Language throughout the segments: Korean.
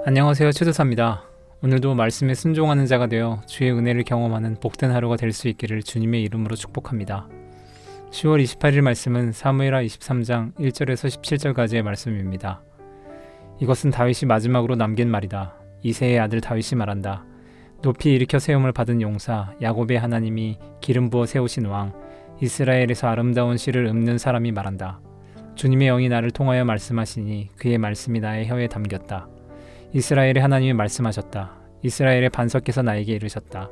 안녕하세요, 최도사입니다. 오늘도 말씀에 순종하는 자가 되어 주의 은혜를 경험하는 복된 하루가 될 수 있기를 주님의 이름으로 축복합니다. 10월 28일 말씀은 사무엘하 23장 1절에서 17절까지의 말씀입니다. 이것은 다윗이 마지막으로 남긴 말이다. 이새의 아들 다윗이 말한다. 높이 일으켜 세움을 받은 용사 야곱의 하나님이 기름 부어 세우신 왕 이스라엘에서 아름다운 시를 읊는 사람이 말한다. 주님의 영이 나를 통하여 말씀하시니 그의 말씀이 나의 혀에 담겼다. 이스라엘의 하나님이 말씀하셨다. 이스라엘의 반석께서 나에게 이르셨다.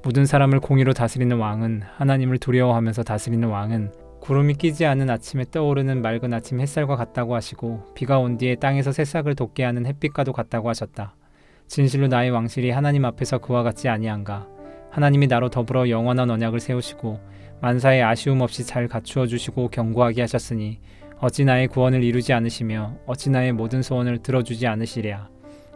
모든 사람을 공의로 다스리는 왕은, 하나님을 두려워하면서 다스리는 왕은 구름이 끼지 않은 아침에 떠오르는 맑은 아침 햇살과 같다고 하시고 비가 온 뒤에 땅에서 새싹을 돋게 하는 햇빛과도 같다고 하셨다. 진실로 나의 왕실이 하나님 앞에서 그와 같지 아니한가. 하나님이 나로 더불어 영원한 언약을 세우시고 만사에 아쉬움 없이 잘 갖추어 주시고 견고하게 하셨으니 어찌 나의 구원을 이루지 않으시며 어찌 나의 모든 소원을 들어주지 않으시랴.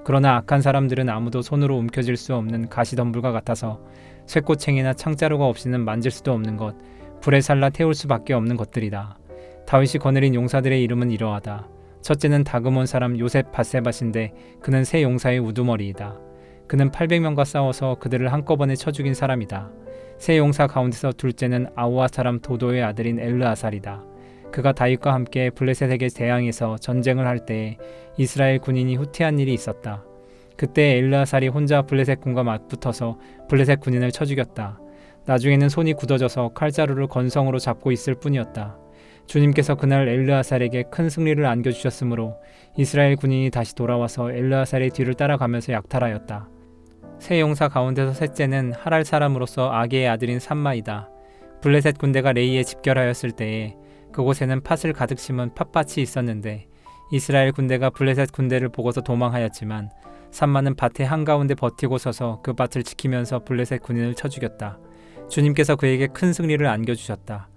그러나 악한 사람들은 아무도 손으로 움켜쥘 수 없는 가시덤불과 같아서 쇠꼬챙이나 창자루가 없이는 만질 수도 없는 것, 불에 살라 태울 수밖에 없는 것들이다. 다윗이 거느린 용사들의 이름은 이러하다. 첫째는 다그몬 사람 요셉 바세밧인데 그는 세 용사의 우두머리이다. 그는 800명과 싸워서 그들을 한꺼번에 쳐 죽인 사람이다. 세 용사 가운데서 둘째는 아우아 사람 도도의 아들인 엘르아살이다. 그가 다윗과 함께 블레셋에게 대항해서 전쟁을 할 때에 이스라엘 군인이 후퇴한 일이 있었다. 그때 엘르아살이 혼자 블레셋 군과 맞붙어서 블레셋 군인을 쳐 죽였다. 나중에는 손이 굳어져서 칼자루를 건성으로 잡고 있을 뿐이었다. 주님께서 그날 엘르아살에게 큰 승리를 안겨주셨으므로 이스라엘 군인이 다시 돌아와서 엘르아살의 뒤를 따라가면서 약탈하였다. 세 용사 가운데서 셋째는 하랄 사람으로서 아게의 아들인 삼마이다. 블레셋 군대가 레이에 집결하였을 때에 그곳에는 팥을 가득 심은 팥밭이 있었는데 이스라엘 군대가 블레셋 군대를 보고서 도망하였지만 삼마는 밭의 한가운데 버티고 서서 그 밭을 지키면서 블레셋 군인을 쳐 죽였다. 주님께서 그에게 큰 승리를 안겨주셨다.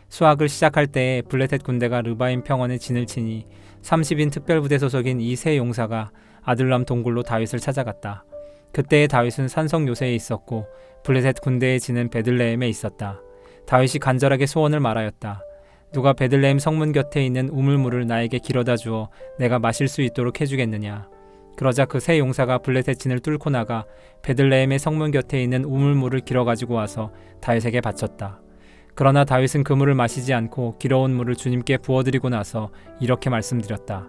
수학을 시작할 때에 블레셋 군대가 르바임 평원에 진을 치니 30인 특별부대 소속인 이 세 용사가 아둘람 동굴로 다윗을 찾아갔다. 그때의 다윗은 산성 요새에 있었고 블레셋 군대의 진은 베들레헴에 있었다. 다윗이 간절하게 소원을 말하였다. 누가 베들레헴 성문 곁에 있는 우물물을 나에게 길어다 주어 내가 마실 수 있도록 해주겠느냐. 그러자 그 세 용사가 블레셋 진을 뚫고 나가 베들레헴의 성문 곁에 있는 우물물을 길어 가지고 와서 다윗에게 바쳤다. 그러나 다윗은 그 물을 마시지 않고 길어온 물을 주님께 부어드리고 나서 이렇게 말씀드렸다.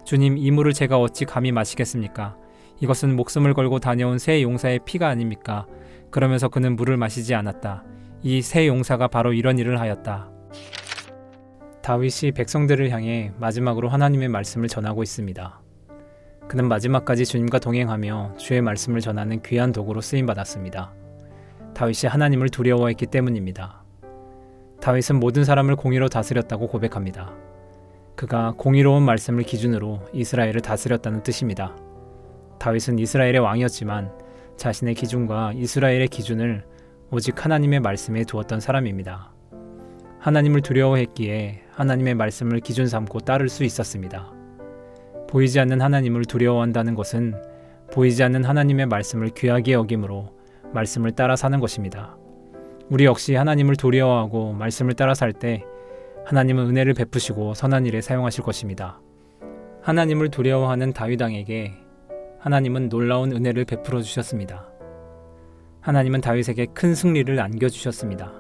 주님, 이 물을 제가 어찌 감히 마시겠습니까? 이것은 목숨을 걸고 다녀온 세 용사의 피가 아닙니까? 그러면서 그는 물을 마시지 않았다. 이 세 용사가 바로 이런 일을 하였다. 다윗이 백성들을 향해 마지막으로 하나님의 말씀을 전하고 있습니다. 그는 마지막까지 주님과 동행하며 주의 말씀을 전하는 귀한 도구로 쓰임받았습니다. 다윗이 하나님을 두려워했기 때문입니다. 다윗은 모든 사람을 공의로 다스렸다고 고백합니다. 그가 공의로운 말씀을 기준으로 이스라엘을 다스렸다는 뜻입니다. 다윗은 이스라엘의 왕이었지만 자신의 기준과 이스라엘의 기준을 오직 하나님의 말씀에 두었던 사람입니다. 하나님을 두려워했기에 하나님의 말씀을 기준 삼고 따를 수 있었습니다. 보이지 않는 하나님을 두려워한다는 것은 보이지 않는 하나님의 말씀을 귀하게 여김으로 말씀을 따라 사는 것입니다. 우리 역시 하나님을 두려워하고 말씀을 따라 살 때 하나님은 은혜를 베푸시고 선한 일에 사용하실 것입니다. 하나님을 두려워하는 다윗 왕에게 하나님은 놀라운 은혜를 베풀어 주셨습니다. 하나님은 다윗에게 큰 승리를 안겨주셨습니다.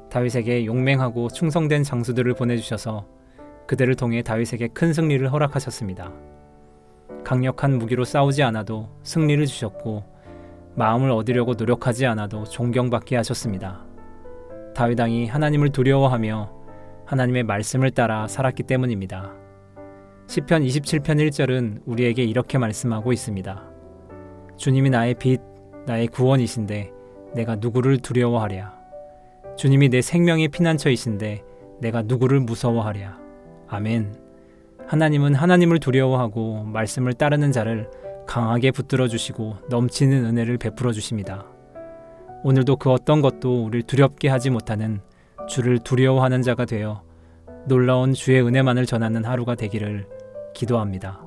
다윗에게 용맹하고 충성된 장수들을 보내주셔서 그들을 통해 다윗에게 큰 승리를 허락하셨습니다. 강력한 무기로 싸우지 않아도 승리를 주셨고 마음을 얻으려고 노력하지 않아도 존경받게 하셨습니다. 다윗 왕이 하나님을 두려워하며 하나님의 말씀을 따라 살았기 때문입니다. 시편 27편 1절은 우리에게 이렇게 말씀하고 있습니다. 주님이 나의 빛, 나의 구원이신데 내가 누구를 두려워하랴. 주님이 내 생명의 피난처이신데 내가 누구를 무서워하랴. 아멘. 하나님은 하나님을 두려워하고 말씀을 따르는 자를 강하게 붙들어 주시고 넘치는 은혜를 베풀어 주십니다. 오늘도 그 어떤 것도 우리를 두렵게 하지 못하는 주를 두려워하는 자가 되어 놀라운 주의 은혜만을 전하는 하루가 되기를 기도합니다.